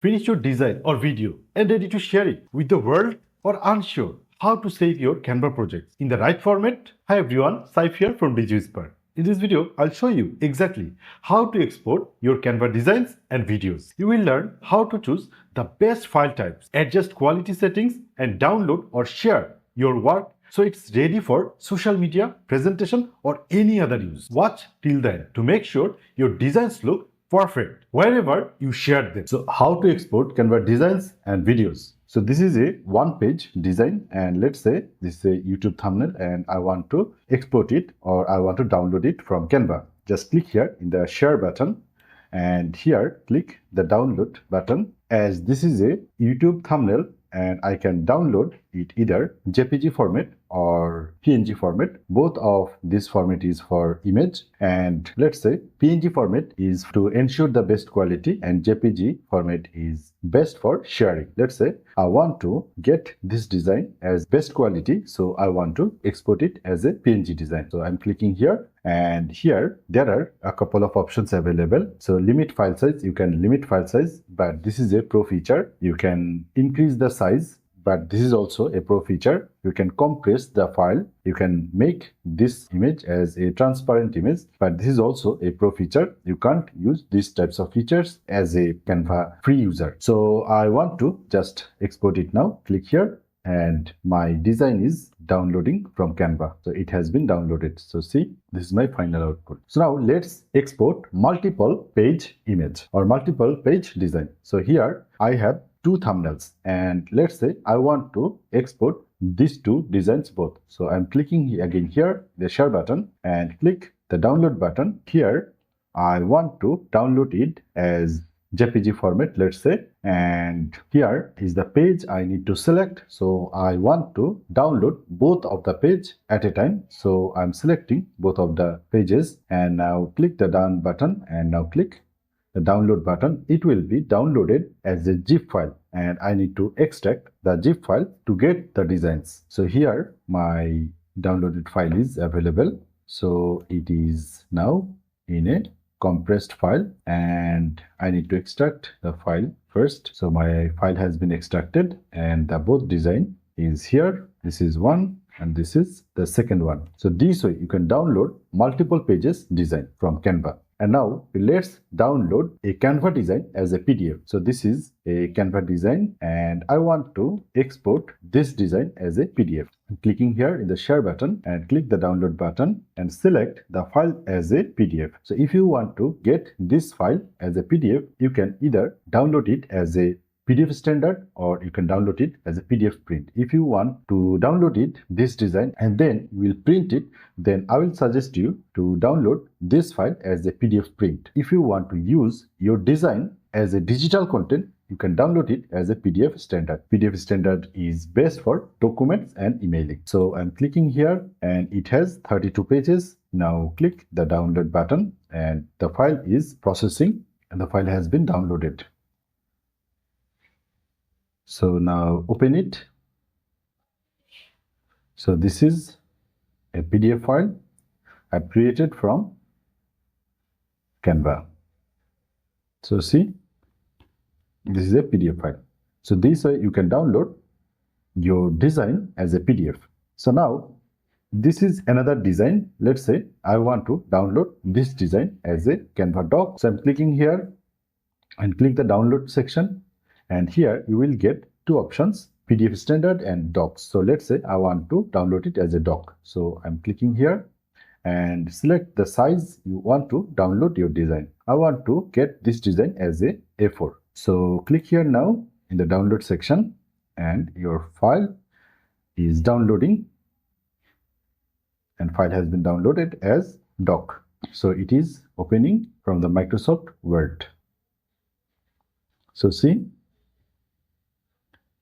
Finish your design or video and ready to share it with the world, or unsure how to save your Canva projects in the right format? Hi everyone, Saif here from Digi Whisper. In this video, I'll show you exactly how to export your Canva designs and videos. You will learn how to choose the best file types, adjust quality settings, and download or share your work so it's ready for social media, presentation, or any other use. Watch till the end to make sure your designs look perfect wherever you share them. So how to export Canva designs and videos? So this is a one-page design, and let's say this is a YouTube thumbnail and I want to export it or I want to download it from Canva. Just click here in the share button and here click the download button. As this is a YouTube thumbnail and I can download it either JPG format or PNG format. Both of this format is for image, and let's say PNG format is to ensure the best quality and JPG format is best for sharing. Let's say I want to get this design as best quality, so I want to export it as a PNG design. So I'm clicking here, and here there are a couple of options available. So limit file size, you can limit file size, but this is a pro feature. You can increase the size, but this is also a pro feature. You can compress the file. You can make this image as a transparent image, but this is also a pro feature. You can't use these types of features as a Canva free user. So I want to just export it now. Click here, and my design is downloading from Canva. So it has been downloaded. So see, this is my final output. So now let's export multiple page image or multiple page design. So here I have two thumbnails, and let's say I want to export these two designs both. So I'm clicking again here the share button and click the download button. Here I want to download it as JPG format, let's say, and here is the page I need to select. So I want to download both of the page at a time. So I'm selecting both of the pages and now click the down button and now click the download button. It will be downloaded as a zip file, and I need to extract the zip file to get the designs. So here my downloaded file is available. So it is now in a compressed file, and I need to extract the file first. So my file has been extracted, and the both design is here. This is one and this is the second one. So this way you can download multiple pages design from Canva. And now let's download a Canva design as a PDF. So this is a Canva design and I want to export this design as a PDF. I'm clicking here in the share button and click the download button and select the file as a PDF. So if you want to get this file as a PDF, you can either download it as a PDF standard or you can download it as a PDF print. If you want to download it, this design, and then you will print it, then I will suggest you to download this file as a PDF print. If you want to use your design as a digital content, you can download it as a PDF standard. PDF standard is best for documents and emailing. So I'm clicking here and it has 32 pages. Now click the download button and the file is processing and the file has been downloaded. So now open it. So this is a PDF file I've created from Canva. So see, this is a PDF file. So this way you can download your design as a PDF. So now this is another design. Let's say I want to download this design as a Canva doc. So I'm clicking here and click the download section. And here you will get two options, PDF standard and docs. So let's say I want to download it as a doc. So I'm clicking here and select the size you want to download your design. I want to get this design as a A4. So click here now in the download section and your file is downloading, and file has been downloaded as doc. So it is opening from the Microsoft Word. So see,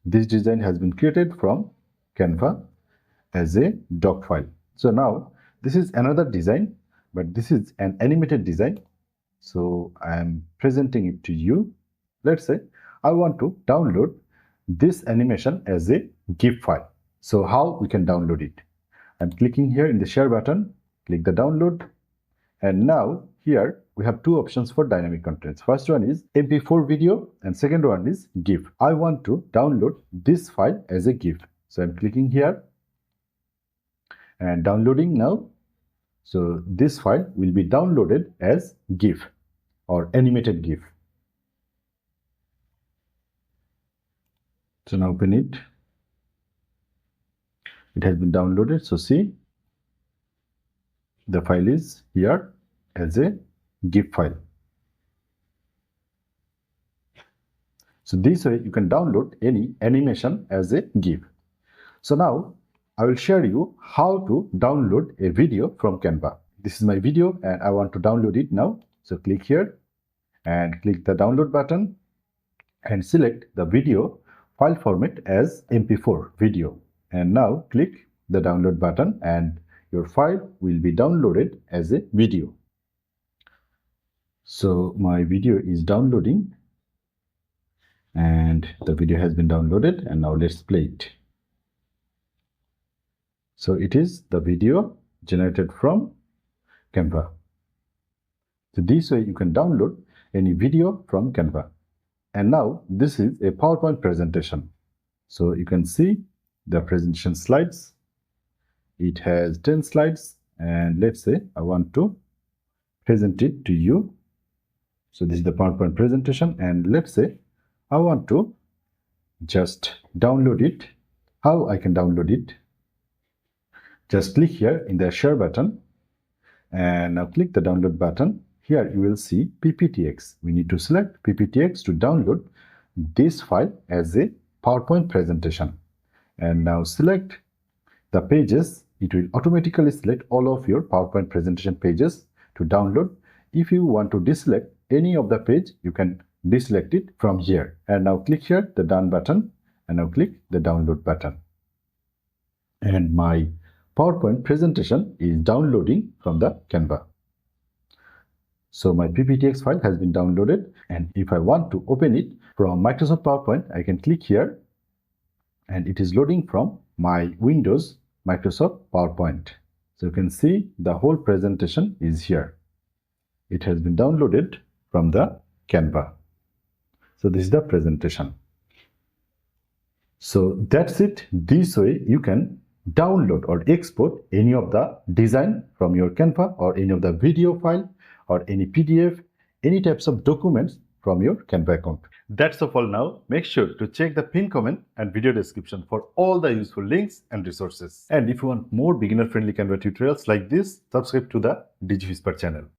this design has been created from Canva as a doc file. So now this is another design, but this is an animated design. So I am presenting it to you. Let's say I want to download this animation as a GIF file. So how we can download it? I'm clicking here in the share button, click the download, and now here we have two options for dynamic contents. First one is MP4 video and second one is GIF. I want to download this file as a GIF. So I'm clicking here and downloading now. So this file will be downloaded as GIF or animated GIF. So now open it. It has been downloaded. So see, the file is here as a GIF file. So this way you can download any animation as a GIF. So now I will share you how to download a video from Canva. This is my video and I want to download it now. So click here and click the download button and select the video file format as MP4 video. And now click the download button and your file will be downloaded as a video. So my video is downloading and the video has been downloaded, and now let's play it. So it is the video generated from Canva. So this way you can download any video from Canva. And now this is a PowerPoint presentation. So you can see the presentation slides. It has 10 slides, and let's say I want to present it to you. So this is the PowerPoint presentation, and let's say I want to just download it. How I can download it? Just click here in the share button and now click the download button. Here you will see PPTX. We need to select PPTX to download this file as a PowerPoint presentation. And now select the pages. It will automatically select all of your PowerPoint presentation pages to download. If you want to deselect any of the page, you can deselect it from here. And now click here the done button and now click the download button. And my PowerPoint presentation is downloading from the Canva. So my PPTX file has been downloaded, and if I want to open it from Microsoft PowerPoint, I can click here and it is loading from my Windows Microsoft PowerPoint. So you can see the whole presentation is here. It has been downloaded from the Canva. So this is the presentation. So that's it. This way you can download or export any of the design from your Canva or any of the video file or any PDF, any types of documents from your Canva account. That's all for now. Make sure to check the pinned comment and video description for all the useful links and resources. And if you want more beginner-friendly Canva tutorials like this, subscribe to the Digi Whisper channel.